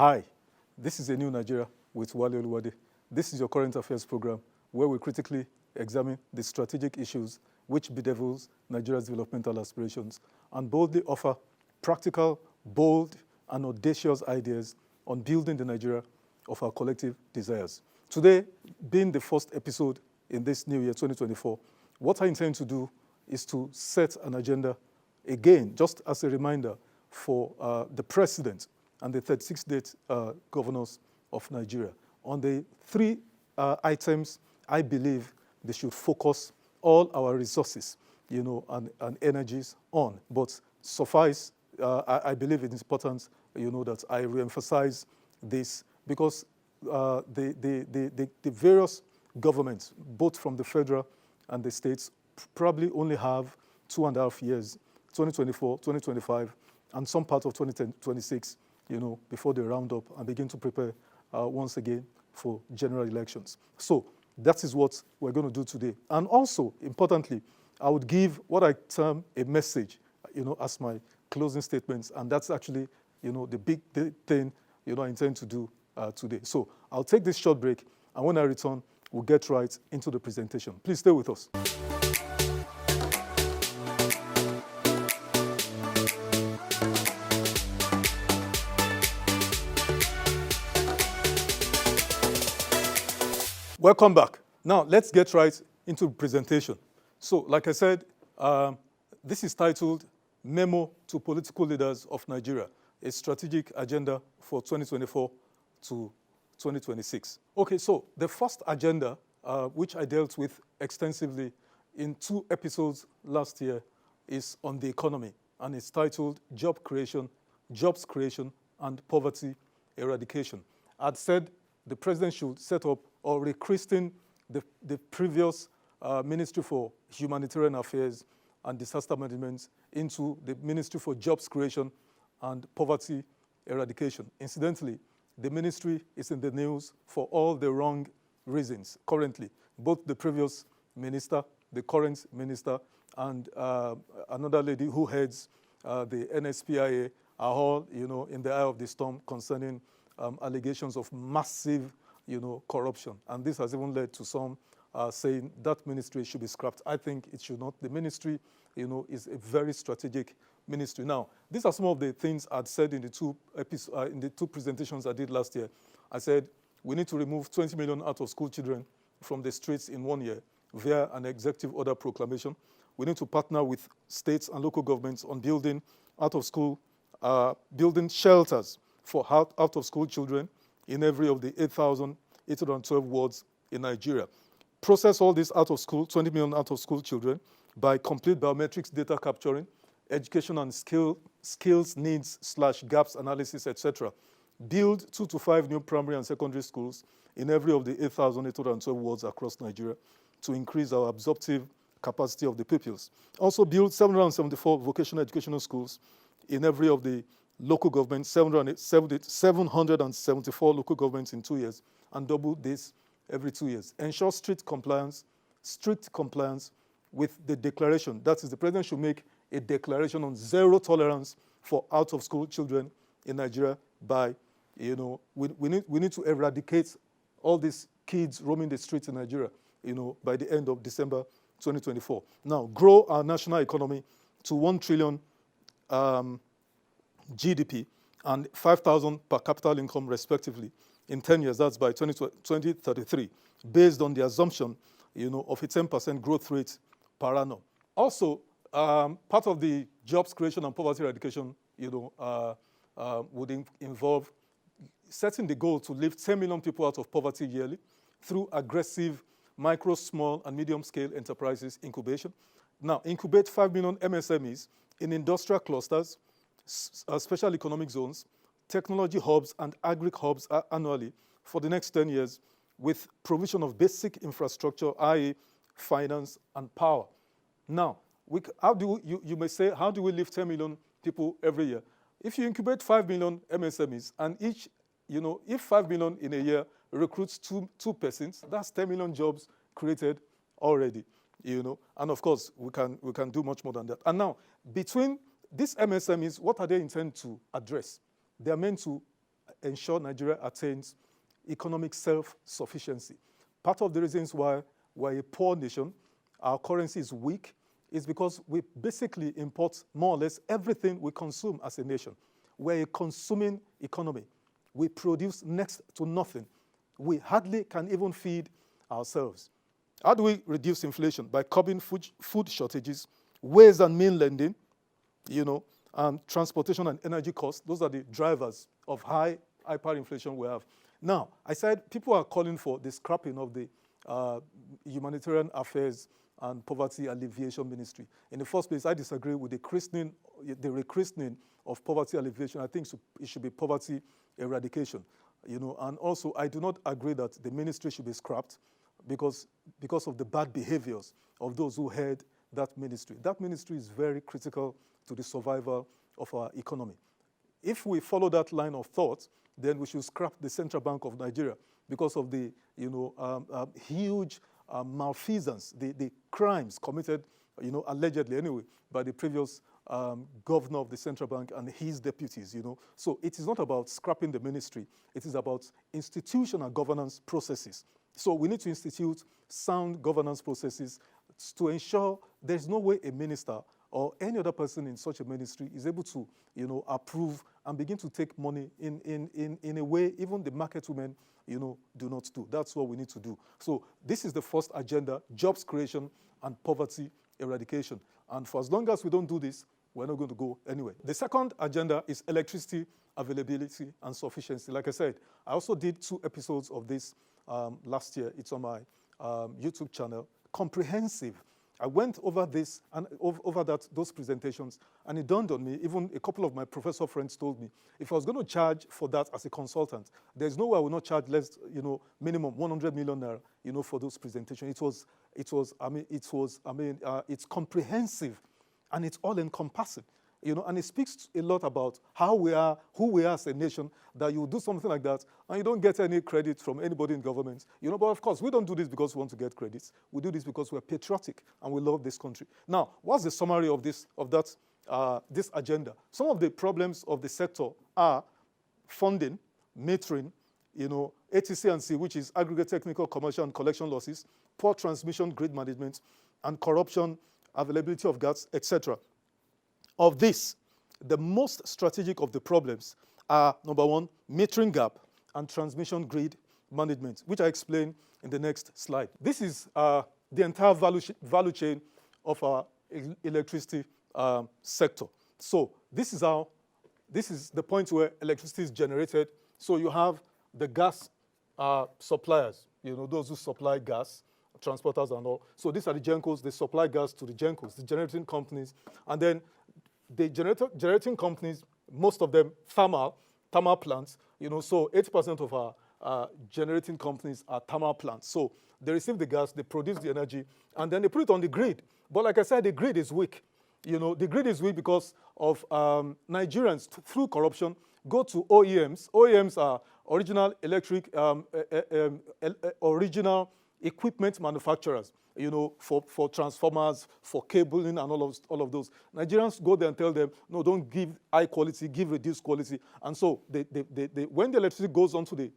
Hi, this is A New Nigeria with Wale Oluwade. This is your current affairs program where we critically examine the strategic issues which bedevils Nigeria's developmental aspirations and boldly offer practical, bold, and audacious ideas on building the Nigeria of our collective desires. Today, being the first episode in this new year, 2024, what I intend to do is to set an agenda, again, just as a reminder for the president and the 36 state governors of Nigeria on the three items I believe they should focus all our resources, and energies on. But suffice, I believe it is important, that I reemphasize this because the various governments, both from the federal and the states, probably only have 2.5 years, 2024, 2025, and some part of 2026, before they round up and begin to prepare once again for general elections. So that is what we're going to do today. And also, importantly, I would give what I term a message, as my closing statements. And that's actually, the big thing, I intend to do today. So I'll take this short break. And when I return, we'll get right into the presentation. Please stay with us. Welcome back. Now, let's get right into the presentation. So, like I said, this is titled Memo to Political Leaders of Nigeria, a Strategic Agenda for 2024 to 2026. Okay, so the first agenda, which I dealt with extensively in 2 episodes last year, is on the economy, and it's titled Jobs Creation, and Poverty Eradication. I'd said the president should set up or rechristen the previous Ministry for Humanitarian Affairs and Disaster Management into the Ministry for Jobs Creation and Poverty Eradication. Incidentally, the ministry is in the news for all the wrong reasons currently. Both the previous minister, the current minister, and another lady who heads the NSPIA are all, in the eye of the storm concerning allegations of massive corruption. And this has even led to some saying that ministry should be scrapped. I think it should not. The ministry, is a very strategic ministry. Now, these are some of the things I'd said in the two presentations I did last year. I said we need to remove 20 million out-of-school children from the streets in 1 year via an executive order proclamation. We need to partner with states and local governments on building building shelters for out-of-school children in every of the 8,812 wards in Nigeria. Process all these 20 million out-of-school children by complete biometrics data capturing, education and skills needs / gaps analysis, etc. Build 2 to 5 new primary and secondary schools in every of the 8,812 wards across Nigeria to increase our absorptive capacity of the pupils. Also build 774 vocational educational schools in every of the local governments, 774 local governments in 2 years, and double this every 2 years. Ensure strict compliance with the declaration. That is, the president should make a declaration on zero tolerance for out-of-school children in Nigeria by, we need to eradicate all these kids roaming the streets in Nigeria, by the end of December 2024. Now, grow our national economy to 1 trillion GDP and 5,000 per capital income respectively in 10 years. That's by 2033, based on the assumption, of a 10% growth rate per annum. Also, part of the jobs creation and poverty eradication, would involve setting the goal to lift 10 million people out of poverty yearly through aggressive micro, small, and medium-scale enterprises incubation. Now, incubate 5 million MSMEs in industrial clusters, special economic zones, technology hubs, and agri-hubs annually for the next 10 years with provision of basic infrastructure, i.e. finance and power. Now, you may say, how do we lift 10 million people every year? If you incubate 5 million MSMEs and each, if 5 million in a year recruits two persons, that's 10 million jobs created already, And of course, we can do much more than that. And now, between these MSMEs, what are they intended to address? They are meant to ensure Nigeria attains economic self-sufficiency. Part of the reasons why we're a poor nation, our currency is weak, is because we basically import more or less everything we consume as a nation. We're a consuming economy. We produce next to nothing. We hardly can even feed ourselves. How do we reduce inflation? By curbing food shortages, ways and mean lending, transportation and energy costs. Those are the drivers of hyperinflation we have. Now, I said people are calling for the scrapping of the Humanitarian Affairs and Poverty Alleviation Ministry. In the first place, I disagree with the rechristening of poverty alleviation. I think it should be poverty eradication. And also I do not agree that the ministry should be scrapped because of the bad behaviors of those who head that ministry. That ministry is very critical to the survival of our economy. If we follow that line of thought, then we should scrap the Central Bank of Nigeria because of the huge malfeasance, the crimes committed, allegedly anyway, by the previous governor of the Central Bank and his deputies, So it is not about scrapping the ministry. It is about institutional governance processes. So we need to institute sound governance processes to ensure there's no way a minister or any other person in such a ministry is able to, approve and begin to take money in a way even the market women, do not do. That's what we need to do. So this is the first agenda: jobs creation and poverty eradication. And for as long as we don't do this, we're not going to go anywhere. The second agenda is electricity availability and sufficiency. Like I said, I also did 2 episodes of this last year. It's on my YouTube channel. Comprehensive. I went over this and over those presentations, and it dawned on me, even a couple of my professor friends told me, if I was going to charge for that as a consultant, there's no way I would not charge less, minimum 100 million naira, for those presentations. It's comprehensive, and it's all encompassing. And it speaks a lot about how we are, who we are as a nation, that you do something like that and you don't get any credit from anybody in government. But of course, we don't do this because we want to get credits. We do this because we're patriotic and we love this country. Now, what's the summary of this agenda? Some of the problems of the sector are funding, metering, ATC&C, which is aggregate technical, commercial, and collection losses, poor transmission grid management, and corruption, availability of gas, etc. Of this, the most strategic of the problems are, number 1, metering gap and transmission grid management, which I explain in the next slide. This is the entire value chain of our electricity sector. So this is the point where electricity is generated. So you have the gas suppliers, those who supply gas, transporters and all. So these are the GENCOs. They supply gas to the GENCOs, the generating companies. And then the generating companies, most of them thermal plants, so 80% of our generating companies are thermal plants. So they receive the gas, they produce the energy, and then they put it on the grid. But like I said, the grid is weak. The grid is weak because of Nigerians, through corruption, go to OEMs. OEMs are original original equipment manufacturers, for transformers, for cabling, and all of those. Nigerians go there and tell them, no, don't give high quality, give reduced quality. And so when the electricity goes onto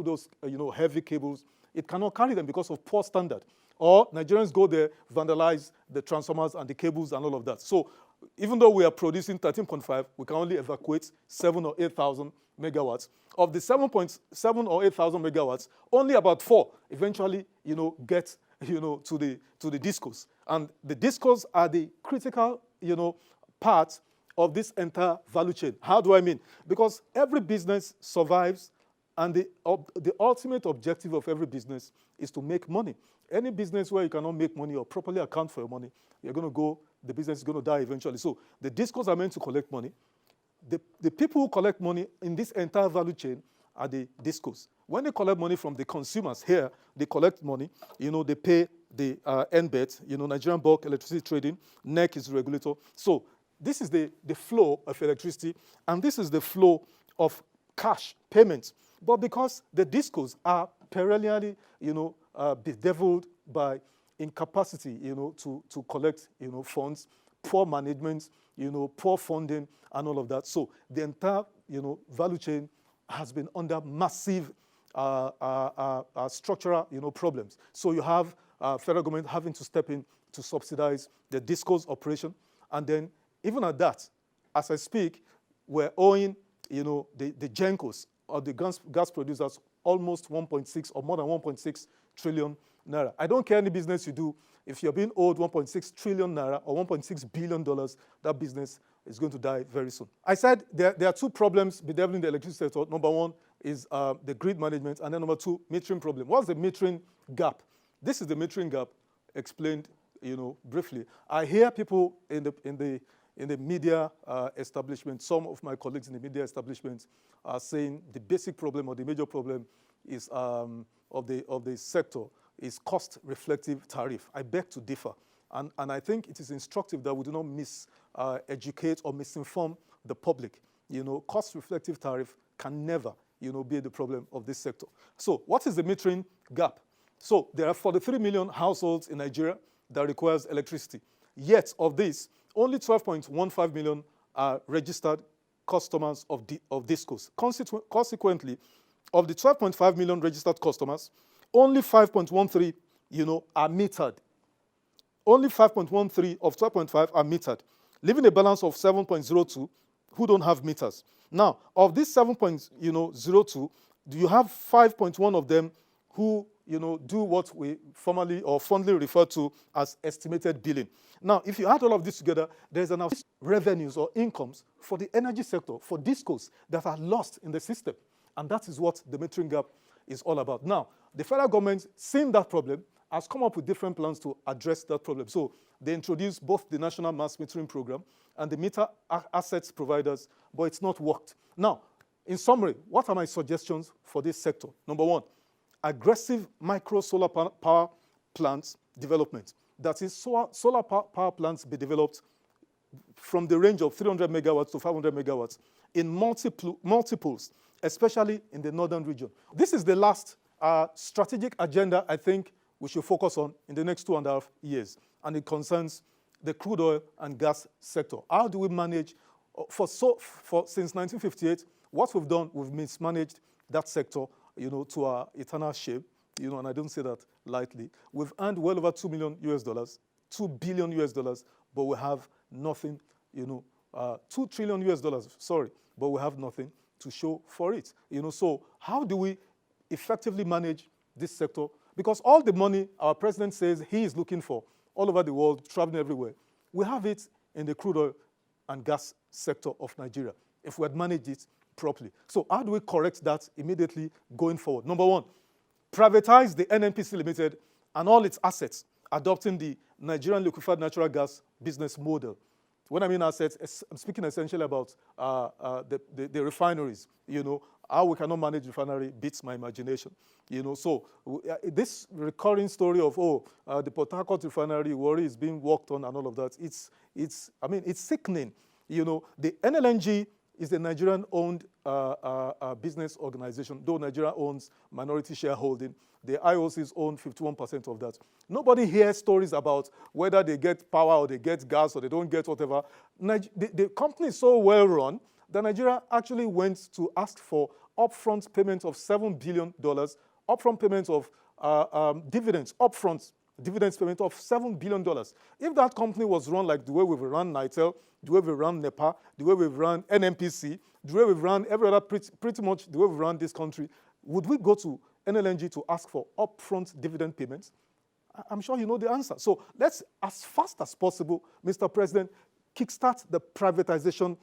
those heavy cables, it cannot carry them because of poor standard. Or Nigerians go there, vandalize the transformers and the cables and all of that. So even though we are producing 13.5, we can only evacuate 7,000 or 8,000 megawatts. Of the 7.7 or 8,000 megawatts, only about 4 eventually, get, to the discos. And the discos are the critical, part of this entire value chain. How do I mean? Because every business survives, and the ultimate objective of every business is to make money. Any business where you cannot make money or properly account for your money, the business is going to die eventually. So the discos are meant to collect money. The people who collect money in this entire value chain are the discos. When they collect money from the consumers here, they collect money, they pay the NBET, Nigerian Bulk Electricity Trading, NEC is the regulator. So this is the flow of electricity, and this is the flow of cash payments. But because the discos are perennially, bedeviled by incapacity, to collect, funds, poor management, poor funding, and all of that. So the entire, value chain has been under massive structural, problems. So you have federal government having to step in to subsidize the discos operation. And then even at that, as I speak, we're owing, the GENCOs or the gas producers almost 1.6 or more than 1.6 trillion naira. I don't care any business you do. If you're being owed 1.6 trillion naira or $1.6 billion, that business is going to die very soon. I said there are two problems bedeviling the electricity sector. Number one is the grid management, and then number two, metering problem. What's the metering gap? This is the metering gap explained, briefly. I hear people in the media establishment, some of my colleagues in the media establishment are saying the basic problem or the major problem is of the sector is cost-reflective tariff. I beg to differ. And I think it is instructive that we do not educate or misinform the public. Cost-reflective tariff can never, be the problem of this sector. So what is the metering gap? So there are 43 million households in Nigeria that requires electricity. Yet of this, only 12.15 million are registered customers of discos. Consequently, of the 12.5 million registered customers, only 5.13, are metered. Only 5.13 of 12.5 are metered, leaving a balance of 7.02 who don't have meters. Now, of this 7.02, do you have 5.1 of them who, do what we formally or fondly refer to as estimated billing. Now, if you add all of this together, there's enough revenues or incomes for the energy sector, for discos that are lost in the system. And that is what the metering gap is all about. Now, the federal government, seeing that problem, has come up with different plans to address that problem. So they introduced both the National Mass Metering Program and the meter assets providers, but it's not worked. Now, in summary, what are my suggestions for this sector? Number one, aggressive micro solar power plants development. That is, solar power plants be developed from the range of 300 megawatts to 500 megawatts in multiples, especially in the northern region. This is the last strategic agenda I think we should focus on in the next 2.5 years, and it concerns the crude oil and gas sector. How do we manage, since 1958, what we've done, we've mismanaged that sector, to our eternal shame, and I don't say that lightly. We've earned well over $2 million, $2 billion, but we have nothing, $2 trillion, sorry, but we have nothing to show for it. So how do we effectively manage this sector? Because all the money our president says he is looking for all over the world, traveling everywhere, we have it in the crude oil and gas sector of Nigeria, if we had managed it properly. So how do we correct that immediately going forward? Number one, privatize the NNPC Limited and all its assets, adopting the Nigerian liquefied natural gas business model. When I mean assets, I'm speaking essentially about the refineries. How we cannot manage refinery beats my imagination. So this recurring story of, the Port Harcourt refinery, Warri is being worked on and all of that, it's sickening. The NLNG is the Nigerian-owned business organization, though Nigeria owns minority shareholding. The IOCs own 51% of that. Nobody hears stories about whether they get power or they get gas or they don't get whatever. The company is so well run that Nigeria actually went to ask for upfront payment of $7 billion, upfront payment of dividends, upfront dividends payment of $7 billion. If that company was run like the way we've run NITEL, the way we've run NEPA, the way we've run NNPC, the way we've run every other, pretty much the way we've run this country, would we go to NLNG to ask for upfront dividend payments? I'm sure you know the answer. So let's, as fast as possible, Mr. President, kickstart the privatization,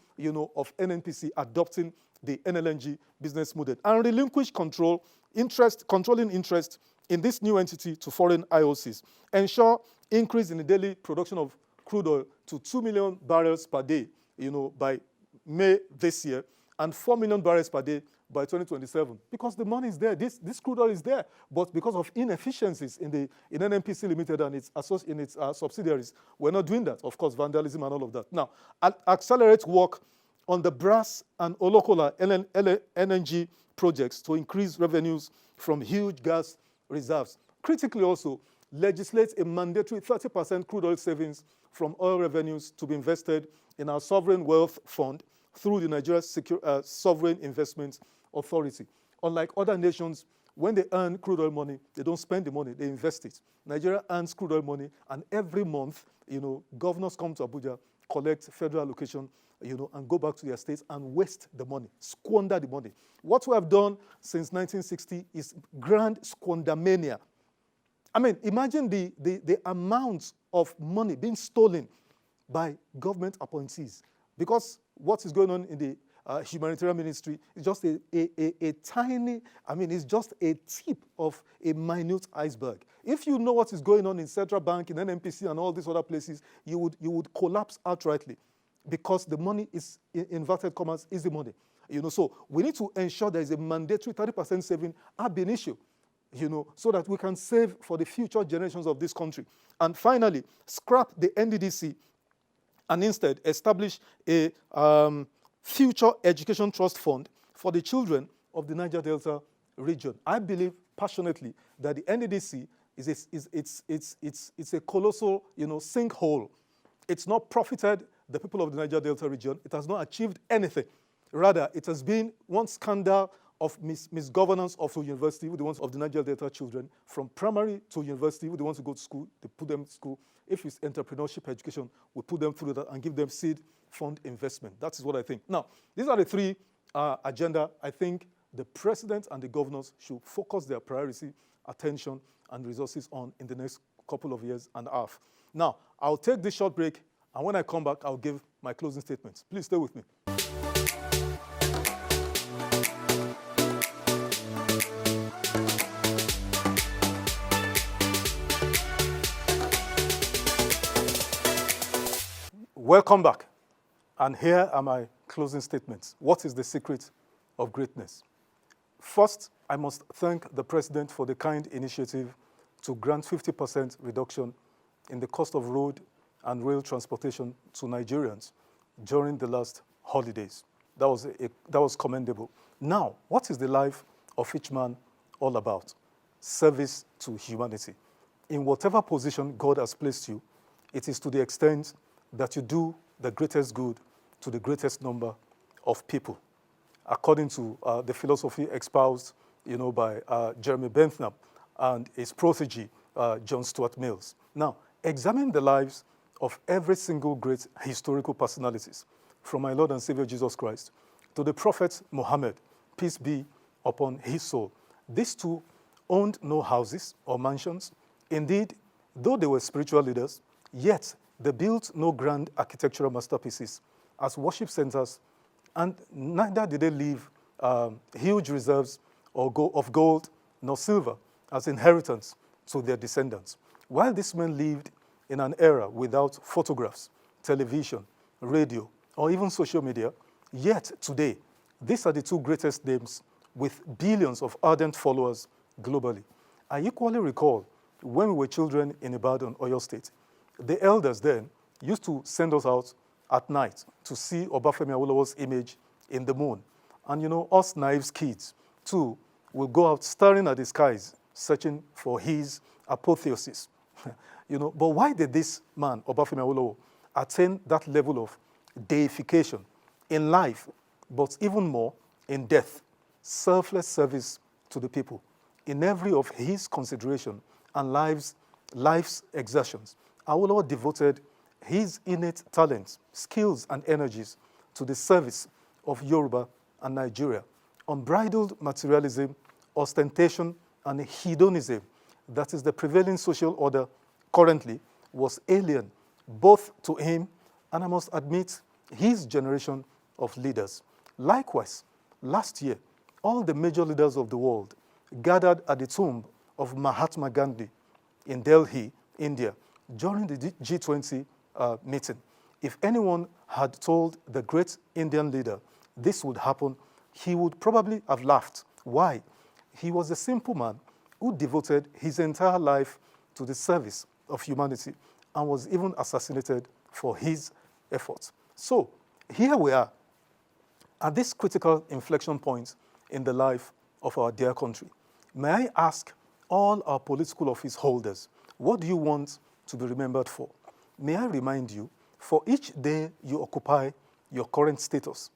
of NNPC, adopting the NLNG business model, and relinquish controlling interest in this new entity to foreign IOCs. Ensure increase in the daily production of crude oil to 2 million barrels per day, by May this year, and 4 million barrels per day by 2027, because the money is there. This crude oil is there, but because of inefficiencies in NNPC Limited and its subsidiaries, we're not doing that. Of course, vandalism and all of that. Now, accelerate work on the Brass and Olokola LNG projects to increase revenues from huge gas reserves. Critically also, legislate a mandatory 30% crude oil savings from oil revenues to be invested in our sovereign wealth fund through the Nigeria Sovereign Investment authority. Unlike other nations, when they earn crude oil money, they don't spend the money, they invest it. Nigeria earns crude oil money, and every month, governors come to Abuja, collect federal allocation, and go back to their states and waste the money, squander the money. What we have done since 1960 is grand squandermania. I mean, imagine the amount of money being stolen by government appointees, because what is going on in the humanitarian ministry is just a tiny, it's just a tip of a minute iceberg. If you know what is going on in Central Bank, in NNPC, and all these other places, you would collapse outrightly, because the money is, in inverted commas, easy money. So we need to ensure there is a mandatory 30% saving ab initio, so that we can save for the future generations of this country. And finally, scrap the NDDC and instead establish a future education trust fund for the children of the Niger Delta region. I believe passionately that the NDDC is a colossal, sinkhole. It's not profited the people of the Niger Delta region. It has not achieved anything. Rather, it has been one scandal of misgovernance of the university with the ones of the Niger Delta children, from primary to university with the ones who go to school, they put them to school. If it's entrepreneurship education, we put them through that and give them seed fund investment. That is what I think. Now, these are the three agenda I think the president and the governors should focus their priority, attention, and resources on in the next couple of years and a half. Now, I'll take this short break, and when I come back, I'll give my closing statements. Please stay with me. Welcome back. And here are my closing statements. What is the secret of greatness? First, I must thank the president for the kind initiative to grant 50% reduction in the cost of road and rail transportation to Nigerians during the last holidays. That was commendable. Now, what is the life of each man all about? Service to humanity. In whatever position God has placed you, it is to the extent that you do the greatest good to the greatest number of people, according to the philosophy espoused, by Jeremy Bentham and his protege, John Stuart Mills. Now, examine the lives of every single great historical personalities, from my Lord and Savior Jesus Christ to the Prophet Muhammad, peace be upon his soul. These two owned no houses or mansions. Indeed, though they were spiritual leaders, yet they built no grand architectural masterpieces as worship centers, and neither did they leave huge reserves of gold nor silver as inheritance to their descendants. While these men lived in an era without photographs, television, radio, or even social media, yet today, these are the two greatest names with billions of ardent followers globally. I equally recall when we were children in Ibadan, Oyo State, the elders then used to send us out at night to see Obafemi Awolowo's image in the moon. And us naive kids, too, will go out staring at the skies, searching for his apotheosis. But why did this man, Obafemi Awolowo, attain that level of deification in life, but even more in death? Selfless service to the people in every of his consideration and life's exertions. Awolowo devoted his innate talents, skills, and energies to the service of Yoruba and Nigeria. Unbridled materialism, ostentation, and hedonism that is the prevailing social order currently was alien both to him and, I must admit, his generation of leaders. Likewise, last year, all the major leaders of the world gathered at the tomb of Mahatma Gandhi in Delhi, India, during the G20 meeting. If anyone had told the great Indian leader this would happen, he would probably have laughed. Why? He was a simple man who devoted his entire life to the service of humanity and was even assassinated for his efforts. So here we are at this critical inflection point in the life of our dear country. May I ask all our political office holders, what do you want to be remembered for? May I remind you, for each day you occupy your current status,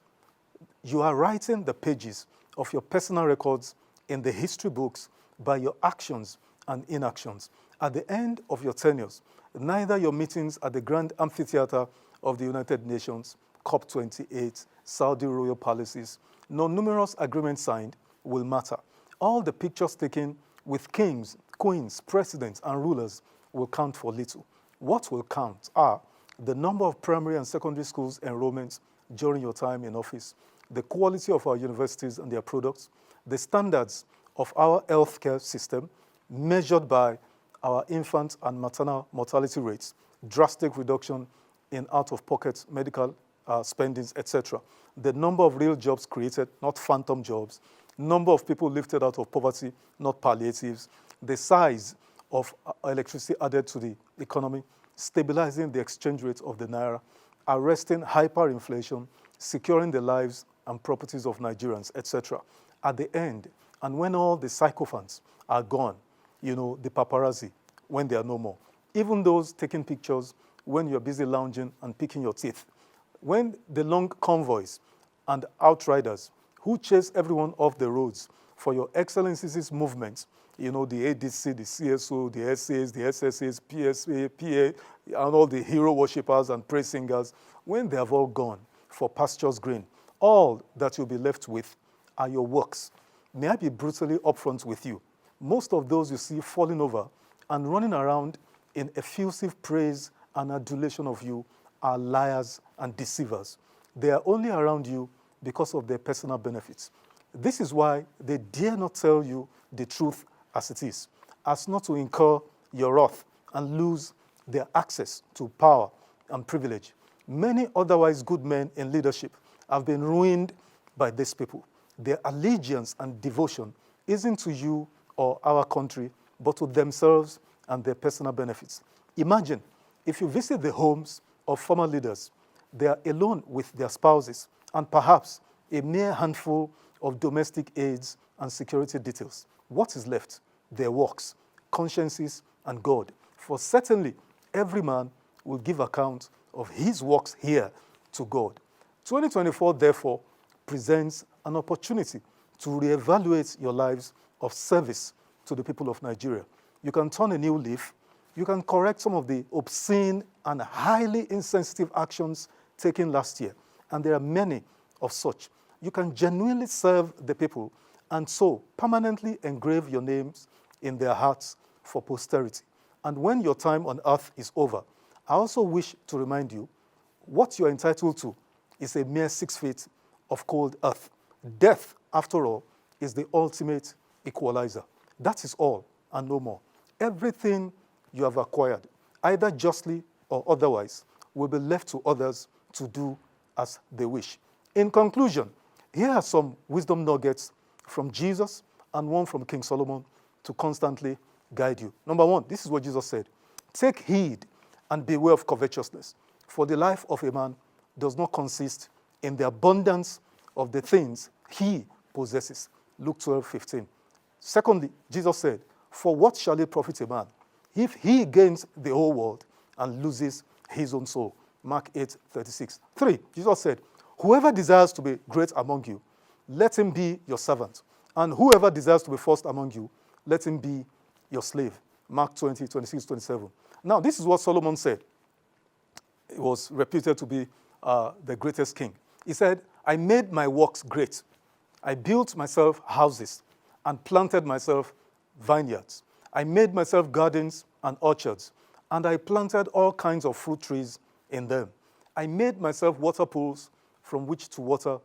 you are writing the pages of your personal records in the history books by your actions and inactions. At the end of your tenures, neither your meetings at the Grand Amphitheater of the United Nations, COP28, Saudi royal palaces, nor numerous agreements signed will matter. All the pictures taken with kings, queens, presidents, and rulers will count for little. What will count are the number of primary and secondary schools enrollments during your time in office, the quality of our universities and their products, the standards of our healthcare system measured by our infant and maternal mortality rates, drastic reduction in out-of-pocket medical spendings, etc. The number of real jobs created, not phantom jobs, number of people lifted out of poverty, not palliatives, the size of electricity added to the economy, stabilizing the exchange rate of the naira, arresting hyperinflation, securing the lives and properties of Nigerians, etc. At the end, and when all the sycophants are gone, you know, the paparazzi, when they are no more, even those taking pictures when you're busy lounging and picking your teeth, when the long convoys and outriders who chase everyone off the roads for your excellencies' movements, you know, the ADC, the CSO, the SAs, the SSAs, PSA, PA, and all the hero worshippers and praise singers, when they have all gone for pastures green, all that you'll be left with are your works. May I be brutally upfront with you? Most of those you see falling over and running around in effusive praise and adulation of you are liars and deceivers. They are only around you because of their personal benefits. This is why they dare not tell you the truth as it is, as not to incur your wrath and lose their access to power and privilege. Many otherwise good men in leadership have been ruined by these people. Their allegiance and devotion isn't to you or our country, but to themselves and their personal benefits. Imagine if you visit the homes of former leaders, they are alone with their spouses and perhaps a mere handful of domestic aids and security details. What is left? Their works, consciences, and God. For certainly every man will give account of his works here to God. 2024, therefore, presents an opportunity to reevaluate your lives of service to the people of Nigeria. You can turn a new leaf. You can correct some of the obscene and highly insensitive actions taken last year, and there are many of such. You can genuinely serve the people and so permanently engrave your names in their hearts for posterity. And when your time on earth is over, I also wish to remind you what you're entitled to is a mere 6 feet of cold earth. Death, after all, is the ultimate equalizer. That is all and no more. Everything you have acquired, either justly or otherwise, will be left to others to do as they wish. In conclusion, here are some wisdom nuggets from Jesus and one from King Solomon to constantly guide you. Number one, this is what Jesus said. Take heed and beware of covetousness, for the life of a man does not consist in the abundance of the things he possesses. Luke 12:15. Secondly, Jesus said, for what shall it profit a man if he gains the whole world and loses his own soul? Mark 8:36. 3, Jesus said, whoever desires to be great among you, let him be your servant. And whoever desires to be first among you, let him be your slave. Mark 20:26-27. Now, this is what Solomon said. He was reputed to be the greatest king. He said, I made my works great. I built myself houses and planted myself vineyards. I made myself gardens and orchards, and I planted all kinds of fruit trees in them. I made myself water pools from which to water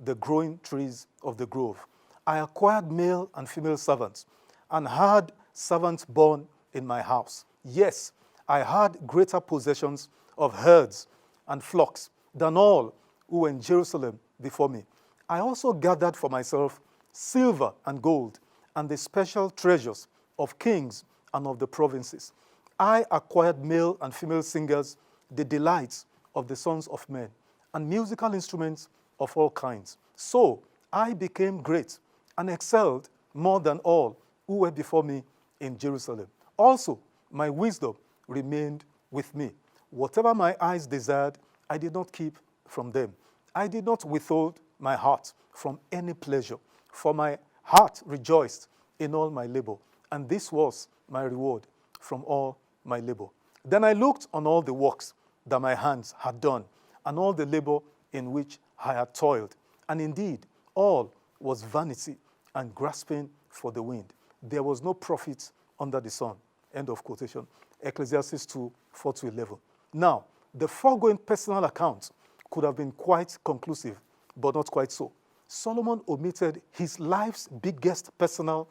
the growing trees of the grove. I acquired male and female servants and had servants born in my house. Yes, I had greater possessions of herds and flocks than all who were in Jerusalem before me. I also gathered for myself silver and gold and the special treasures of kings and of the provinces. I acquired male and female singers, the delights of the sons of men, and musical instruments of all kinds. So I became great and excelled more than all who were before me in Jerusalem. Also, my wisdom remained with me. Whatever my eyes desired, I did not keep from them. I did not withhold my heart from any pleasure. For my heart rejoiced in all my labor, and this was my reward from all my labor. Then I looked on all the works that my hands had done, and all the labor in which I had toiled. And indeed, all was vanity and grasping for the wind. There was no profit under the sun. End of quotation. Ecclesiastes 2, 4-11. Now, the foregoing personal account could have been quite conclusive, but not quite so. Solomon omitted his life's biggest personal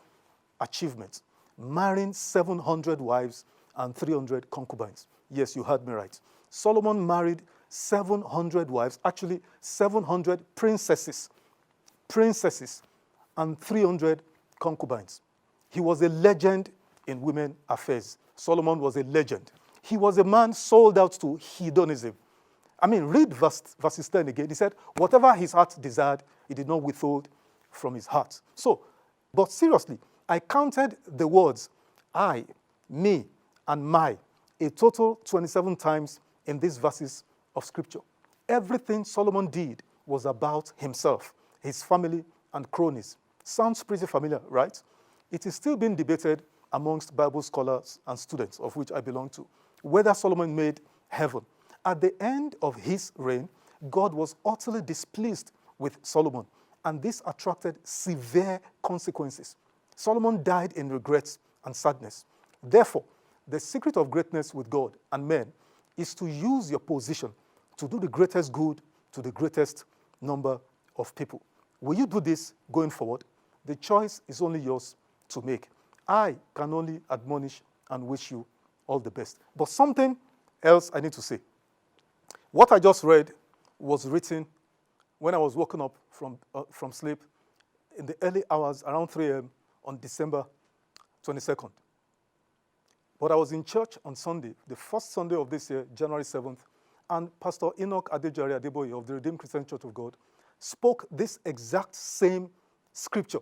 achievement, marrying 700 wives and 300 concubines. Yes, you heard me right. Solomon married 700 wives, actually 700 princesses, and 300 concubines. He was a legend in women affairs. Solomon was a legend. He was a man sold out to hedonism. I mean, read verses 10 again. He said, whatever his heart desired, he did not withhold from his heart. So, but seriously, I counted the words I, me, and my, a total 27 times in these verses of Scripture. Everything Solomon did was about himself, his family, and cronies. Sounds pretty familiar, right? It is still being debated amongst Bible scholars and students, of which I belong to, whether Solomon made heaven. At the end of his reign, God was utterly displeased with Solomon, and this attracted severe consequences. Solomon died in regrets and sadness. Therefore, the secret of greatness with God and men is to use your position to do the greatest good to the greatest number of people. Will you do this going forward? The choice is only yours to make. I can only admonish and wish you all the best. But something else I need to say. What I just read was written when I was woken up from sleep in the early hours, around 3 a.m. on December 22nd. But I was in church on Sunday, the first Sunday of this year, January 7th, and Pastor Enoch Adejare Adeboye of the Redeemed Christian Church of God spoke this exact same scripture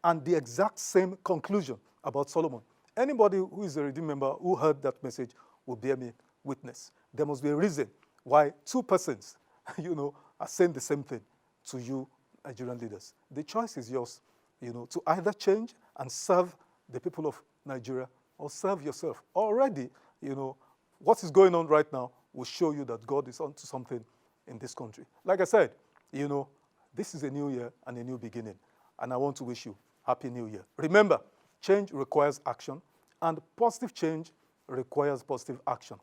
and the exact same conclusion about Solomon. Anybody who is a Redeemed member who heard that message will bear me witness. There must be a reason why two persons, are saying the same thing to you, Nigerian leaders. The choice is yours, to either change and serve the people of Nigeria or serve yourself. Already, what is going on right now will show you that God is onto something in this country. Like I said, this is a new year and a new beginning, and I want to wish you Happy New Year. Remember, change requires action, and positive change requires positive action.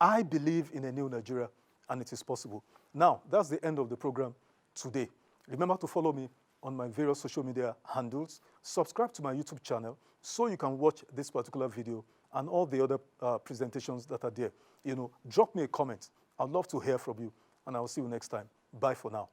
I believe in a new Nigeria, and it is possible. Now, that's the end of the program today. Remember to follow me on my various social media handles. Subscribe to my YouTube channel so you can watch this particular video and all the other presentations that are there. Drop me a comment. I'd love to hear from you, and I'll see you next time. Bye for now.